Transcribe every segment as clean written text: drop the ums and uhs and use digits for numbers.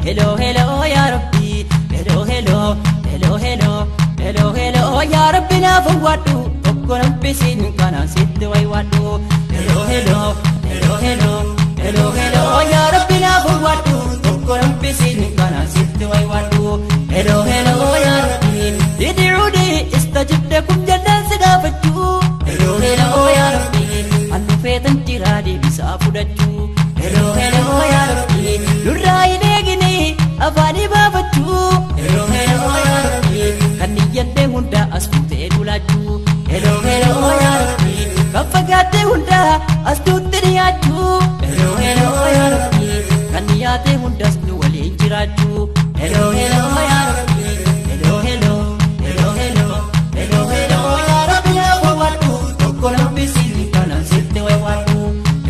hello hello ya rabbi hello hello hello hello hello hello ya rabbi na fawadu tokkon bisin kana sitti way wadu hello hello hello hello hello hello ya rabbi na fawadu tokkon bisin kana sitti way wadu hello hello ya rabbi id'udi istajib lakum jannan sidafatu hello hello ya rabbi annu fetan tiradi bisa fudatu hello hello ya rabbi nurrai negini afani babatu hello hello ya rabbi kaniyate hunda astute dulaju hello hello ya rabbi kafagate hunda astute riyaju hello hello ya rabbi kaniyate hunda astu wali jiraju hello hello ya rabbi hello hello hello hello hello hello ya rabbi ya wadu tokkon bisin kana sitte way wadu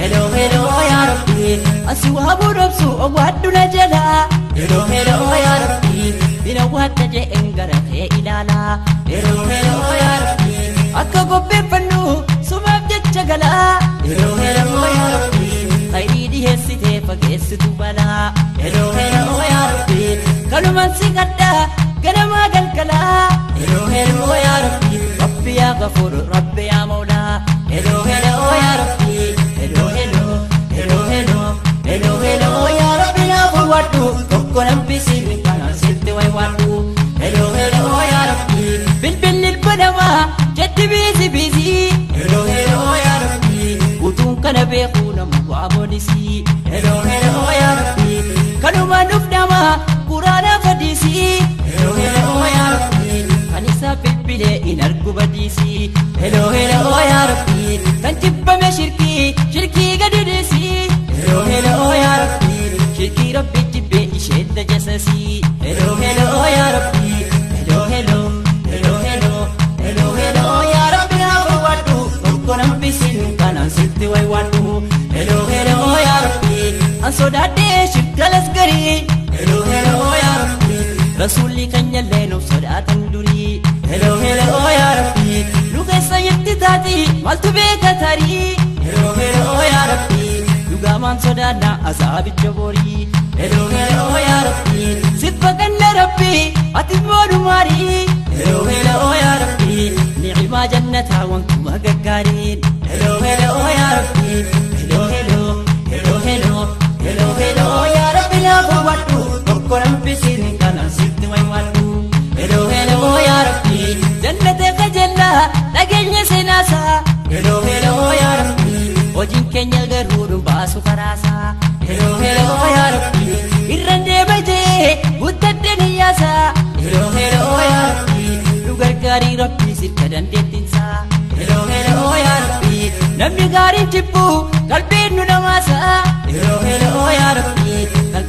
hello hello ya rabbi aswabu rabsu wadu najala hello hello ya rabbi bina wata je engara te ilala hello hello ya rabbi akka gobbe pannu sumab jechagala hello hello ya rabbi khairi di hesite fageessitu bala hello hello ya rabbi kaluman sigadda ganama galkala hello hello ya rabbi rabbi ya ghafur rabbi ya maula hello hello ya rabbi hello hello hello hello hello hello ya rabbi na fawadu tokkon bisin kana sitti way wadu hello hello ya rabbi bil bil banama jatti busy busy hello hello ya rabbi utun kana bekhuna mu'amonisi hello hello ya rabbi kanuma nufdama qur'ana fadisi hello hello ya rabbi kanisa bilbile inargu badisi hello hello ya rabbi kan tibbame shirki gadidisi hello hello ya rabbi shirki rabbi tibbe ishedda jasasi hello hello ya rabbi hello hello hello hello hello hello ya rabbi na fawadu tokkon bisin kana sitti way wadu hello hello ya rabbi ansodade shirkalas gari hello hello ya rabbi rasuli kanyalle no sodatan duri hello hello ya rabbi luga sayyidi tati maltube katari hello hello ya rabbi luga man sodana asabi jabori hello hello ya rabbi sifakanna rabbi atimodu mari hello hello ya rabbi ni'ma jannata wa kuma gaggarin hello hello ya rabbi hello hello hello hello hello hello ya rabbi la fawadu tokkon bisin kana sitti way wadu hello hello ya rabbi jannate ka janna nagenya sinasa hello hello ya rabbi ojin kenya garuru basu karasa hello hello ya rabbi irrande baje uttadde niyasa hello hello ya rabbi lugar gari rabbi sirkadan detinsa hello hello ya rabbi namni gari tippu qalbin nu namasa hello hello ya rabbi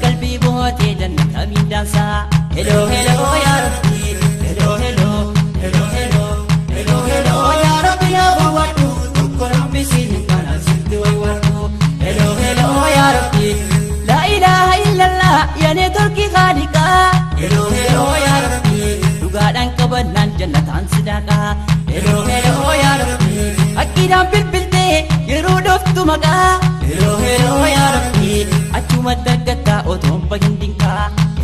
qalbi bote jannata min dansa hello hello ya rabbi hello hello hello hello hello hello ya rabbi la fawadu tokkon bisin kana sitti way wadu hello hello ya rabbi la ilaha illallah ya ne turki khaliqa hello hello ya rabbi dugadan kabanan jannatan sidaka hello hello ya rabbi akidan bilbilte yeru doftu maga hello hello ya rabbi achuma dagata otom pagindinka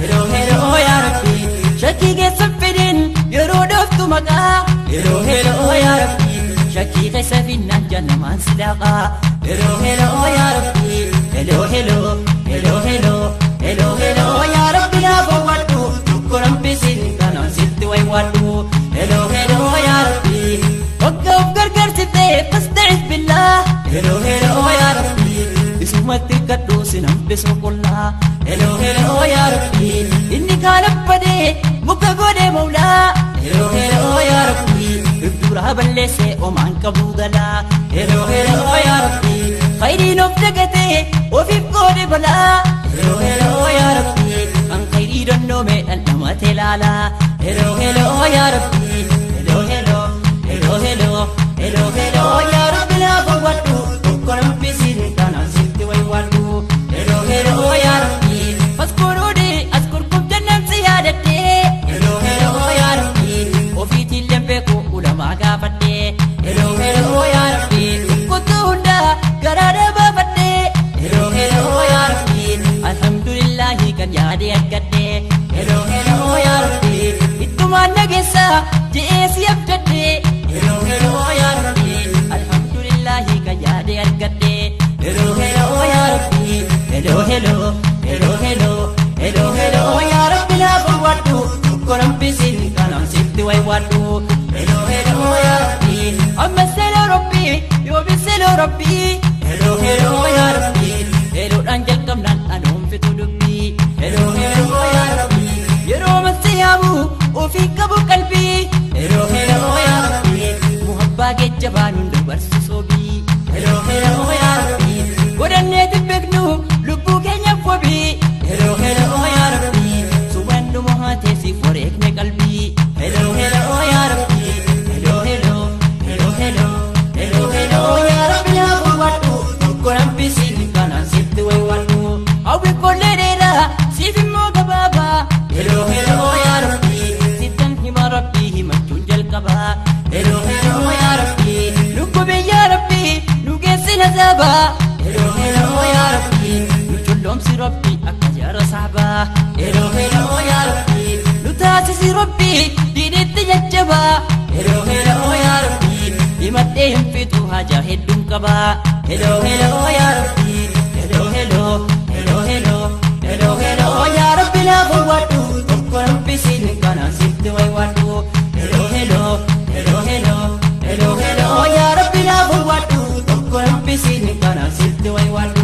hello hello ya rabbi shaki ge safidin yeru doftu maga hello hello ya rabbi shaki ge safinan jannaman sidaka hello hello ya rabbi hello hello hello hello hello hello ya rabbi na fawadu tokkon bisin kana sitti way wadu hello hello ya rabbi وقف قرقر ستي فاستعذ بالله hello hello ya rabbi isumatti kaddusi nambisu kulla hello hello ya rabbi inni kana bade muka gode maula hello hello ya rabbi ibdura ballese oman kabugala hello hello ya rabbi khairi nofdagate ofif gode bala hello hello ya rabbi an khairi donno me dan namate lala hello hello ya rabbi hello hello hello hello hello hello ya rabbi la fawadu tokkon bisin kana sitti way wadu hello hello ya rabbi faskurudi askurkum jannam siyadate hello hello ya rabbi ofiti lembe ko ulama gafate hello hello ya rabbi kutunda garada bafate hello hello ya rabbi alhamdulillah kan yaade keessa jeesi abdadde heloo heloo yaa rabbi alhamdulillahi kan yaade argadde heloo heloo yaa rabbi heloo heloo heloo heloo heloo heloo yaa rabbi naaf waddu tokkoon bisin kanaan sitti way waddu heloo heloo yaa rabbi amma seloo rabbi yoo biseloo rabbi heloo heloo yaa rabbi heloo dhaan jalqabnaan anuun fitu dubbi heloo heloo yaa rabbi yeroo masiyaabu ofii qabu qalbii heloo heloo yaa rabbi muhabbaa geejjabaan hunda barsiisoobii heloo heloo yaa rabbi godhanneeti beeknu lubbuu keenya fobii heloo heloo yaa rabbi subannu mohatee si foreekne qalbii heloo heloo yaa rabbi heloo heloo heloo heloo heloo heloo yaa rabbi naaf waddu tokko nambisiin kanaan sitti way waddu hawwi kollee dheeraa siif immoo gabaabaa heloo heloo yaa rabbi sittan hima rabbii himachuun jalqabaa heloo heloo yaa rabbi lubbube yaa rabbi nu geessina zaabaa heloo heloo yaa rabbi nu culloomsi rabbi akka jaara saabaa heloo heloo yaa rabbi nu taasisi rabbi diinitti jajjabaa heloo heloo yaa rabbi himadhee hin fixu hajaa hedduun qabaa heloo heloo yaa rabbi heloo heloo heloo heloo heloo heloo yaa rabbi naaf waddu tokko nambisiin kanaan sitti way waddu heloo heloo heloo heloo heloo heloo yaa rabbi naaf waddu tokko nambisiin kanaan sitti way waddu